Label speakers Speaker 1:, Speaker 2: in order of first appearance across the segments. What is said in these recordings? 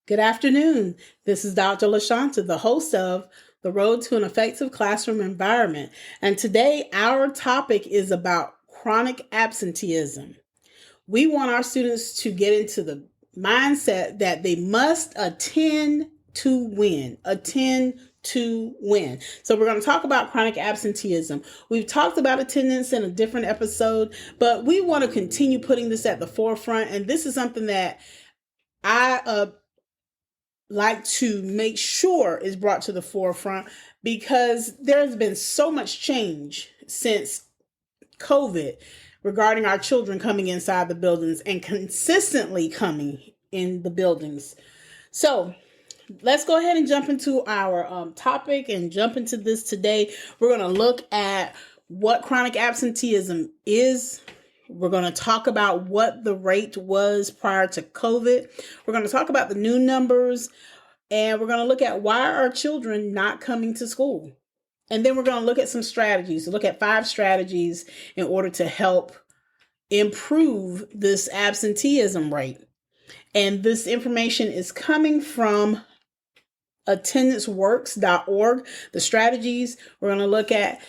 Speaker 1: Good afternoon. This is Dr. LaShanta, the host of The Road to an Effective Classroom Environment. And today our topic is about chronic absenteeism. We want our students to get into the mindset that they must attend to win. Attend to win. So we're going to talk about chronic absenteeism. We've talked about attendance in a different episode, but we want to continue putting this at the forefront. And this is something that I like to make sure is brought to the forefront because there's been so much change since COVID regarding our children coming inside the buildings and consistently coming in the buildings. So let's go ahead and jump into our topic and jump into this today. We're going to look at what chronic absenteeism is. We're going to talk about what the rate was prior to COVID. We're going to talk about the new numbers, and we're going to look at why are children not coming to school. And then we're going to look at some strategies, look at 5 strategies in order to help improve this absenteeism rate. And this information is coming from attendanceworks.org. The strategies we're going to look at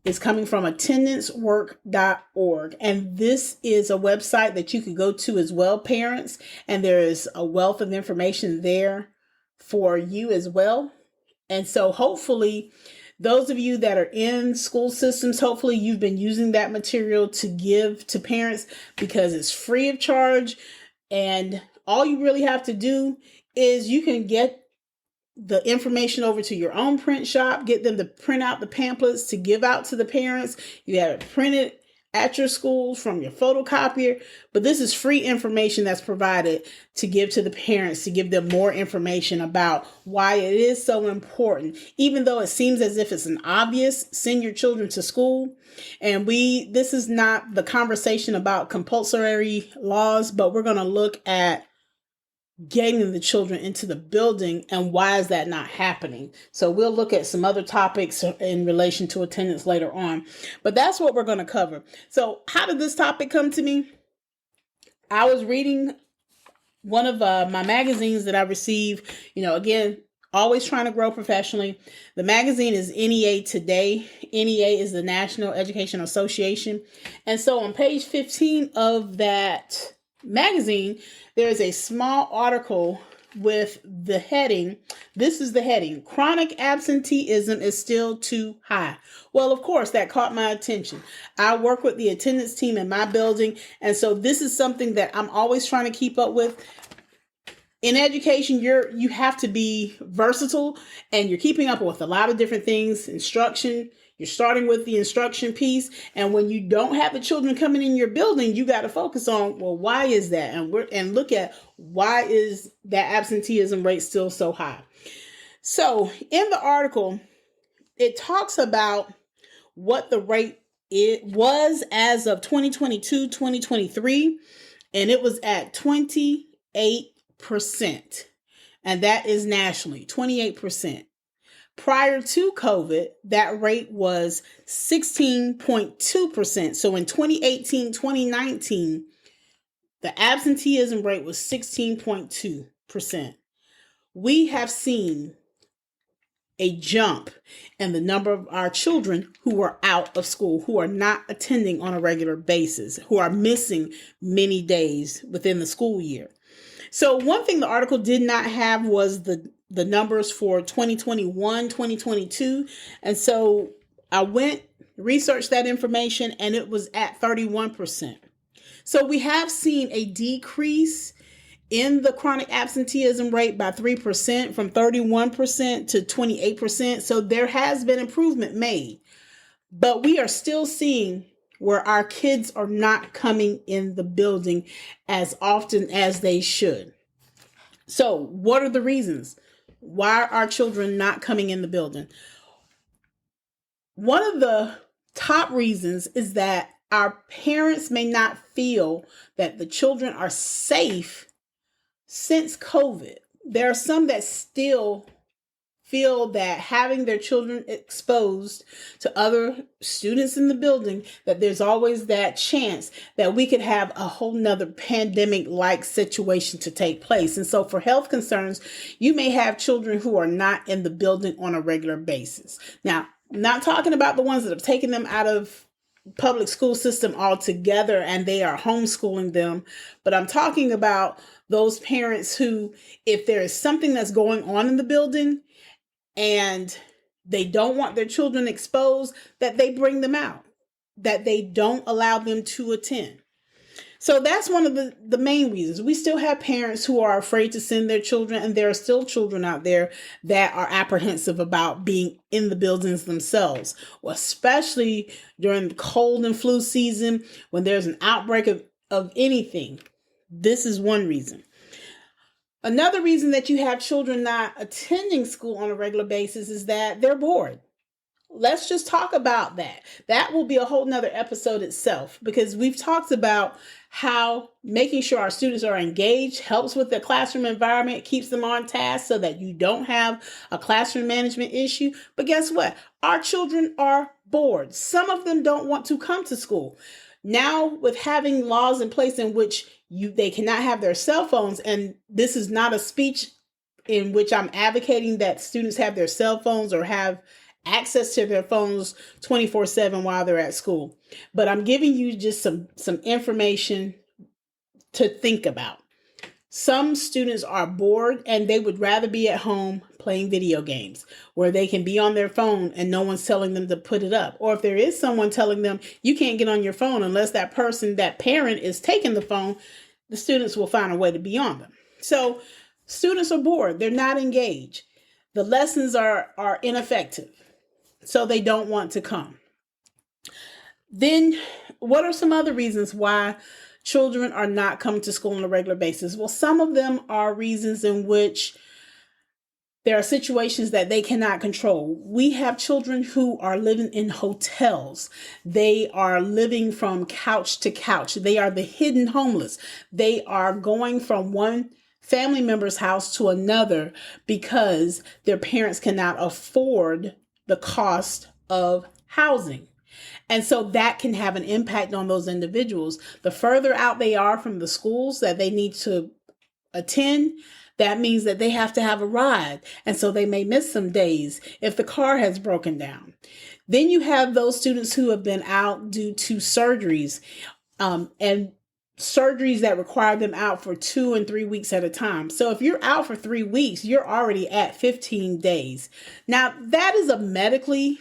Speaker 1: is coming from attendancework.org. And this is a website that you could go to as well, parents. And there is a wealth of information there for you as well. And so hopefully those of you that are in school systems, hopefully you've been using that material to give to parents because it's free of charge. And all you really have to do is you can get the information over to your own print shop, get them to print out the pamphlets to give out to the parents. You have it printed at your school from your photocopier, but this is free information that's provided to give to the parents, to give them more information about why it is so important. Even though it seems as if it's an obvious, send your children to school. And this is not the conversation about compulsory laws, but we're going to look at getting the children into the building and why is that not happening. So we'll look at some other topics in relation to attendance later on, but that's what we're going to cover. So how did this topic come to me? I was reading one of my magazines that I receive, again, always trying to grow professionally. The magazine is NEA Today. NEA is the National Education Association. And so on page 15 of that magazine, there's a small article with the heading. This is the heading: chronic absenteeism is still too high. Well, of course, that caught my attention. I work with the attendance team in my building, and so this is something that I'm always trying to keep up with. In education, you have to be versatile, and you're keeping up with a lot of different things. Instruction, you're starting with the instruction piece. And when you don't have the children coming in your building, you got to focus on, well, why is that? And look at why is that absenteeism rate still so high? So in the article, it talks about what the rate was as of 2022, 2023, and it was at 28%. And that is nationally, 28%. Prior to COVID, that rate was 16.2%. So in 2018, 2019, the absenteeism rate was 16.2%. We have seen a jump in the number of our children who are out of school, who are not attending on a regular basis, who are missing many days within the school year. So one thing the article did not have was the numbers for 2021, 2022. And so I researched that information, and it was at 31%. So we have seen a decrease in the chronic absenteeism rate by 3%, from 31% to 28%. So there has been improvement made, but we are still seeing where our kids are not coming in the building as often as they should. So what are the reasons? Why are children not coming in the building? One of the top reasons is that our parents may not feel that the children are safe since COVID. There are some that still feel that having their children exposed to other students in the building, that there's always that chance that we could have a whole nother pandemic-like situation to take place. And so for health concerns, you may have children who are not in the building on a regular basis. Now, I'm not talking about the ones that have taken them out of public school system altogether and they are homeschooling them, but I'm talking about those parents who, if there is something that's going on in the building and they don't want their children exposed, that they bring them out, that they don't allow them to attend. So that's one of the main reasons. We still have parents who are afraid to send their children, and there are still children out there that are apprehensive about being in the buildings themselves, especially during the cold and flu season when there's an outbreak of anything. This is one reason. Another reason that you have children not attending school on a regular basis is that they're bored. Let's just talk about that. That will be a whole nother episode itself, because we've talked about how making sure our students are engaged helps with the classroom environment, keeps them on task so that you don't have a classroom management issue. But guess what? Our children are bored. Some of them don't want to come to school. Now, with having laws in place in which they cannot have their cell phones, and this is not a speech in which I'm advocating that students have their cell phones or have access to their phones 24/7 while they're at school. But I'm giving you just some information to think about. Some students are bored and they would rather be at home playing video games where they can be on their phone and no one's telling them to put it up. Or if there is someone telling them you can't get on your phone unless that person, that parent is taking the phone, the students will find a way to be on them. So students are bored. They're not engaged. The lessons are ineffective. So they don't want to come. Then what are some other reasons why children are not coming to school on a regular basis? Well, some of them are reasons in which there are situations that they cannot control. We have children who are living in hotels. They are living from couch to couch. They are the hidden homeless. They are going from one family member's house to another because their parents cannot afford the cost of housing. And so that can have an impact on those individuals. The further out they are from the schools that they need to attend, that means that they have to have a ride. And so they may miss some days if the car has broken down. Then you have those students who have been out due to surgeries, and surgeries that require them out for 2 and 3 weeks at a time. So if you're out for 3 weeks, you're already at 15 days. Now that is a medically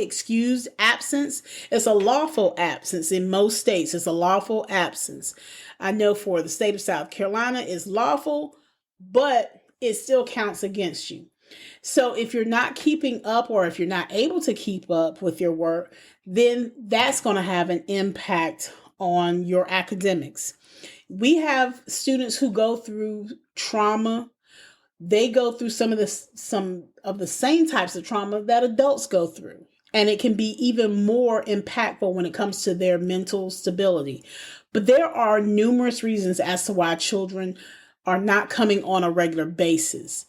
Speaker 1: excused absence. It's a lawful absence in most states. It's a lawful absence. I know for the state of South Carolina it's lawful, but it still counts against you. So if you're not keeping up, or if you're not able to keep up with your work, then that's going to have an impact on your academics. We have students who go through trauma. They go through some of the same types of trauma that adults go through. And it can be even more impactful when it comes to their mental stability. But there are numerous reasons as to why children are not coming on a regular basis.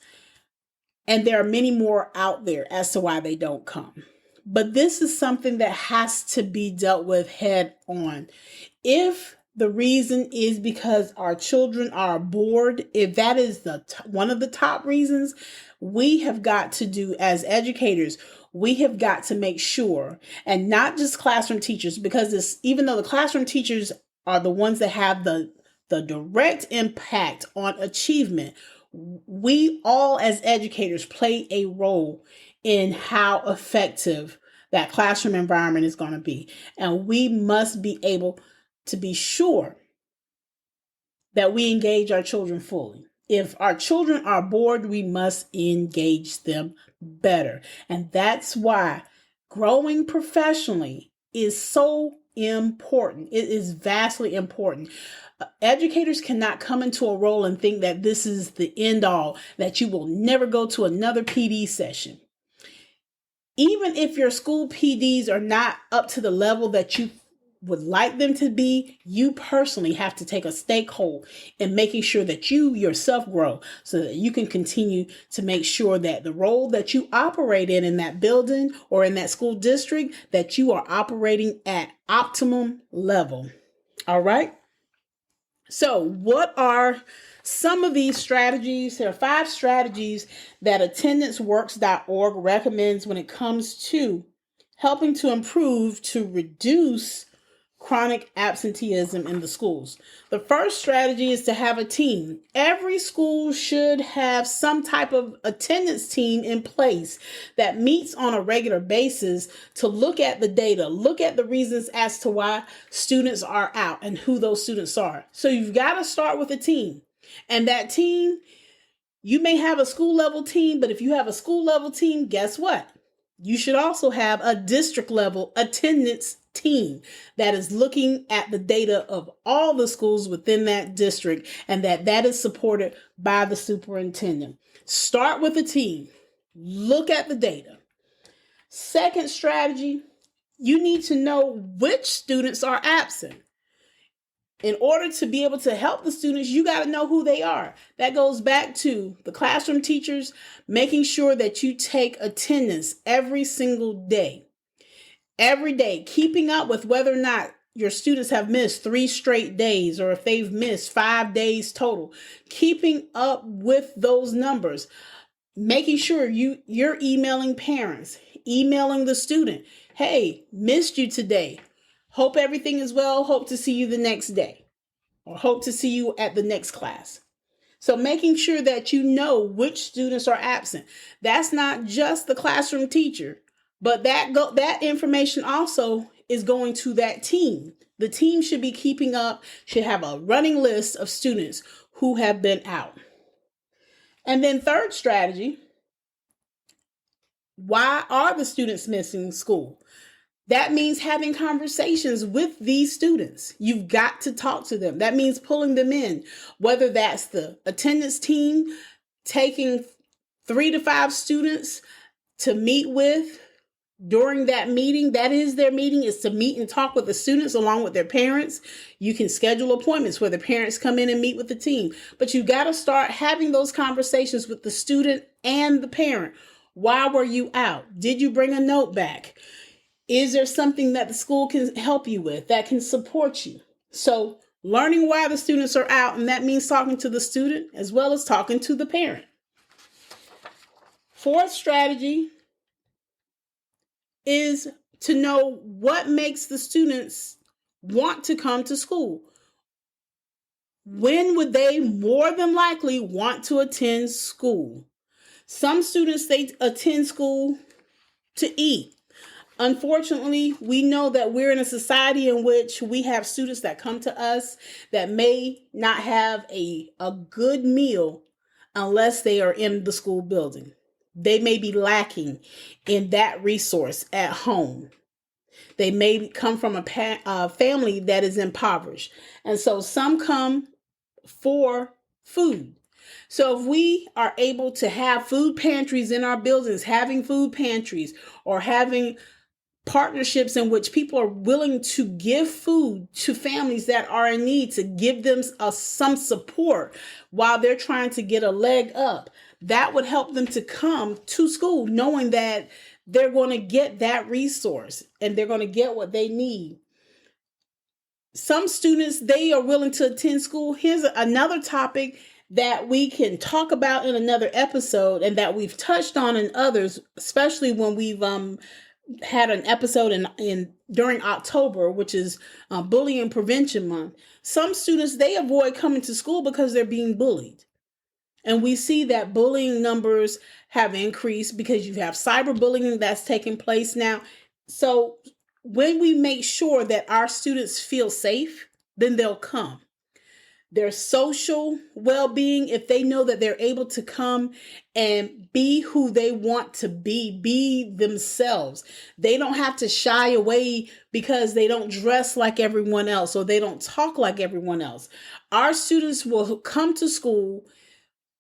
Speaker 1: And there are many more out there as to why they don't come. But this is something that has to be dealt with head on. If the reason is because our children are bored, if that is one of the top reasons, we have got to do as educators, we have got to make sure, and not just classroom teachers, because even though the classroom teachers are the ones that have the direct impact on achievement, we all as educators play a role in how effective that classroom environment is going to be. And we must be able to be sure that we engage our children fully. If our children are bored, we must engage them better. And that's why growing professionally is so important. It is vastly important. Educators cannot come into a role and think that this is the end all, that you will never go to another PD session. Even if your school PDs are not up to the level that you would like them to be, you personally have to take a stakehold in making sure that you yourself grow so that you can continue to make sure that the role that you operate in that building or in that school district, that you are operating at optimum level. All right. So what are some of these strategies? There are 5 strategies that attendanceworks.org recommends when it comes to helping to improve to reduce chronic absenteeism in the schools. The first strategy is to have a team. Every school should have some type of attendance team in place that meets on a regular basis to look at the data, look at the reasons as to why students are out and who those students are. So you've got to start with a team. And that team, you may have a school level team, but if you have a school level team, guess what? You should also have a district level attendance team that is looking at the data of all the schools within that district and that is supported by the superintendent. Start with a team. Look at the data. Second strategy, you need to know which students are absent. In order to be able to help the students, you got to know who they are. That goes back to the classroom teachers, making sure that you take attendance every single day. Every day, keeping up with whether or not your students have missed 3 straight days or if they've missed 5 days total. Keeping up with those numbers. Making sure you're emailing parents, emailing the student. Hey, missed you today. Hope everything is well. Hope to see you the next day or hope to see you at the next class. So making sure that you know which students are absent. That's not just the classroom teacher, but that information also is going to that team. The team should be keeping up, should have a running list of students who have been out. And then third strategy, why are the students missing school? That means having conversations with these students. You've got to talk to them. That means pulling them in, whether that's the attendance team taking 3 to 5 students to meet with during that meeting. That is their meeting, is to meet and talk with the students along with their parents. You can schedule appointments where the parents come in and meet with the team. But you got to start having those conversations with the student and the parent. Why were you out? Did you bring a note back? Is there something that the school can help you with that can support you? So learning why the students are out, and that means talking to the student as well as talking to the parent. Fourth strategy is to know what makes the students want to come to school. When would they more than likely want to attend school? Some students, they attend school to eat. Unfortunately, we know that we're in a society in which we have students that come to us that may not have a good meal unless they are in the school building. They may be lacking in that resource at home. They may come from a family that is impoverished. And so some come for food. So if we are able to have food pantries in our buildings, having food pantries or having partnerships in which people are willing to give food to families that are in need, to give them some support while they're trying to get a leg up, that would help them to come to school knowing that they're going to get that resource and they're going to get what they need. Some students, they are willing to attend school. Here's another topic that we can talk about in another episode and that we've touched on in others, especially when we've had an episode in during October, which is Bullying Prevention Month. Some students, they avoid coming to school because they're being bullied. And we see that bullying numbers have increased because you have cyberbullying that's taking place now. So when we make sure that our students feel safe, then they'll come. Their social well-being, if they know that they're able to come and be who they want to be themselves. They don't have to shy away because they don't dress like everyone else or they don't talk like everyone else. Our students will come to school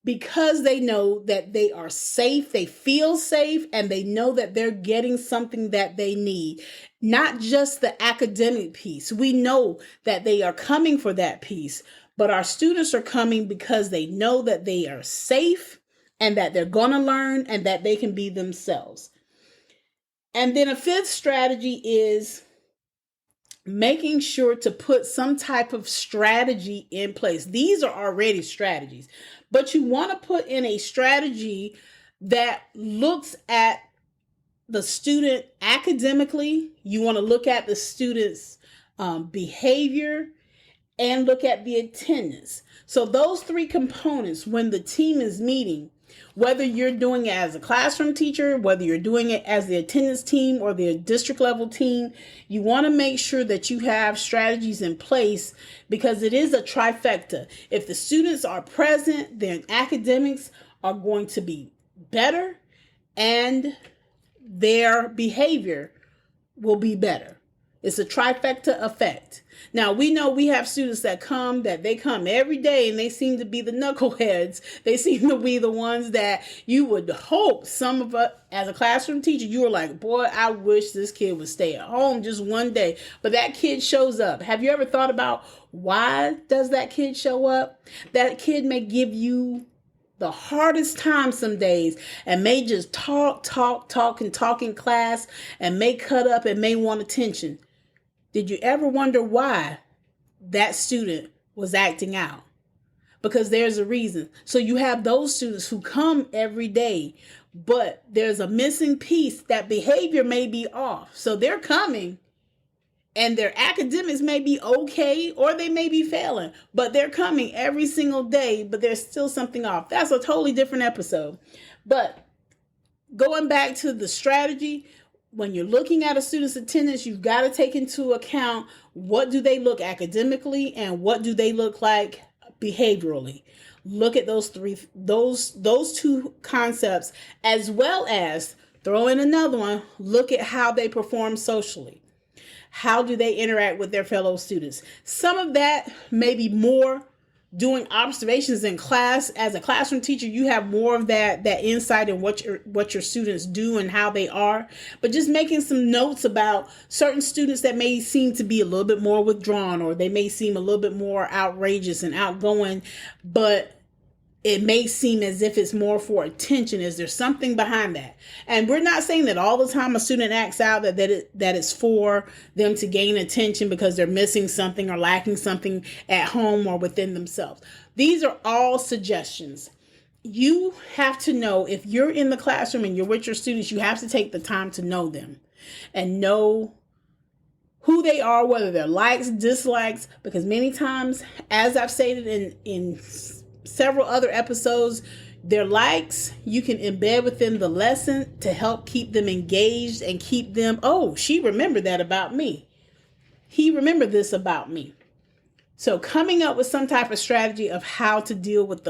Speaker 1: because they know that they are safe, they feel safe, and they know that they're getting something that they need. Not just the academic piece. We know that they are coming for that piece, but our students are coming because they know that they are safe and that they're going to learn and that they can be themselves. And then a fifth strategy is making sure to put some type of strategy in place. These are already strategies, but you want to put in a strategy that looks at the student academically. You want to look at the student's behavior and look at the attendance. So those three components, when the team is meeting, whether you're doing it as a classroom teacher, whether you're doing it as the attendance team or the district level team, you want to make sure that you have strategies in place, because it is a trifecta. If the students are present, then academics are going to be better and their behavior will be better. It's a trifecta effect. Now, we know we have students that come every day and they seem to be the knuckleheads. They seem to be the ones that you would hope, some of us as a classroom teacher, you were like, boy, I wish this kid would stay at home just one day. But that kid shows up. Have you ever thought about why does that kid show up? That kid may give you the hardest time some days and may just talk in class and may cut up and may want attention. Did you ever wonder why that student was acting out? Because there's a reason. So you have those students who come every day, but there's a missing piece. That behavior may be off. So they're coming and their academics may be okay or they may be failing, but they're coming every single day, but there's still something off. That's a totally different episode. But going back to the strategy, when you're looking at a student's attendance, you've got to take into account what do they look academically and what do they look like behaviorally. Look at those two concepts, as well as throw in another one. Look at how they perform socially. How do they interact with their fellow students? Some of that may be more doing observations in class. As a classroom teacher, you have more of that insight in what your students do and how they are. But just making some notes about certain students that may seem to be a little bit more withdrawn, or they may seem a little bit more outrageous and outgoing, but it may seem as if it's more for attention. Is there something behind that? And we're not saying that all the time a student acts out that it's for them to gain attention because they're missing something or lacking something at home or within themselves. These are all suggestions. You have to know, if you're in the classroom and you're with your students, you have to take the time to know them and know who they are, whether they're likes, dislikes, because many times, as I've stated in several other episodes, their likes you can embed within the lesson to help keep them engaged and keep them, oh, she remembered that about me. He remembered this about me. So coming up with some type of strategy of how to deal with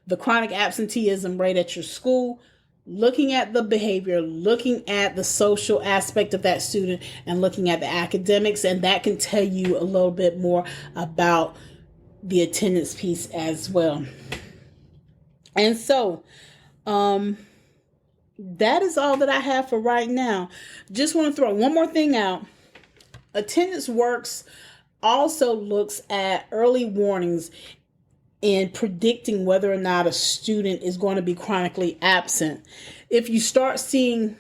Speaker 1: the chronic absenteeism rate at your school, looking at the behavior, looking at the social aspect of that student, and looking at the academics, and that can tell you a little bit more about the attendance piece as well. And so that is all that I have for right now. Just want to throw one more thing out. Attendance Works also looks at early warnings in predicting whether or not a student is going to be chronically absent. If you start seeing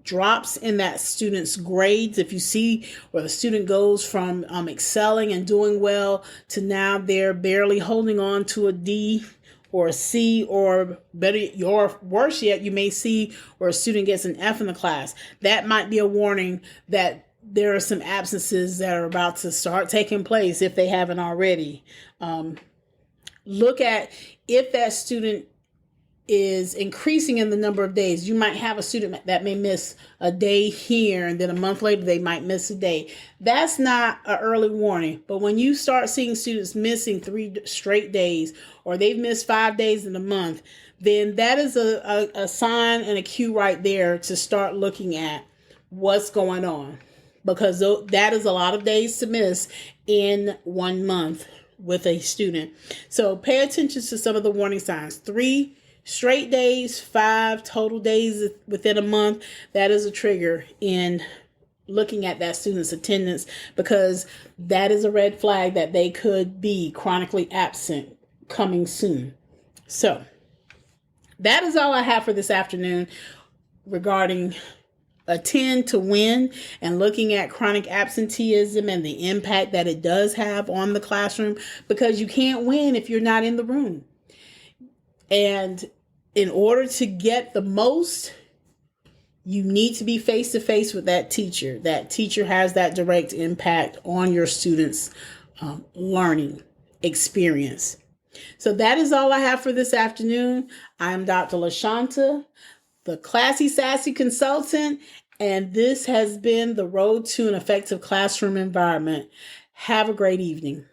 Speaker 1: drops in that student's grades, if you see where the student goes from excelling and doing well to now they're barely holding on to a D or a C, or better, or worse yet, you may see where a student gets an F in the class, that might be a warning that there are some absences that are about to start taking place if they haven't already. Look at if that student is increasing in the number of days. You might have a student that may miss a day here, and then a month later they might miss a day. That's not an early warning. But when you start seeing students missing 3 straight days, or they've missed 5 days in a month, then that is a sign and a cue right there to start looking at what's going on, because that is a lot of days to miss in 1 month. with a student. So pay attention to some of the warning signs. 3 straight days, 5 total days within a month. That is a trigger in looking at that student's attendance, because that is a red flag that they could be chronically absent coming soon. So that is all I have for this afternoon regarding attend to win and looking at chronic absenteeism and the impact that it does have on the classroom, because you can't win if you're not in the room. And in order to get the most, you need to be face to face with that teacher. That teacher has that direct impact on your students' learning experience. So that is all I have for this afternoon. I'm Dr. LaShanta, the Classy Sassy Consultant, and this has been the Road to an Effective Classroom Environment. Have a great evening.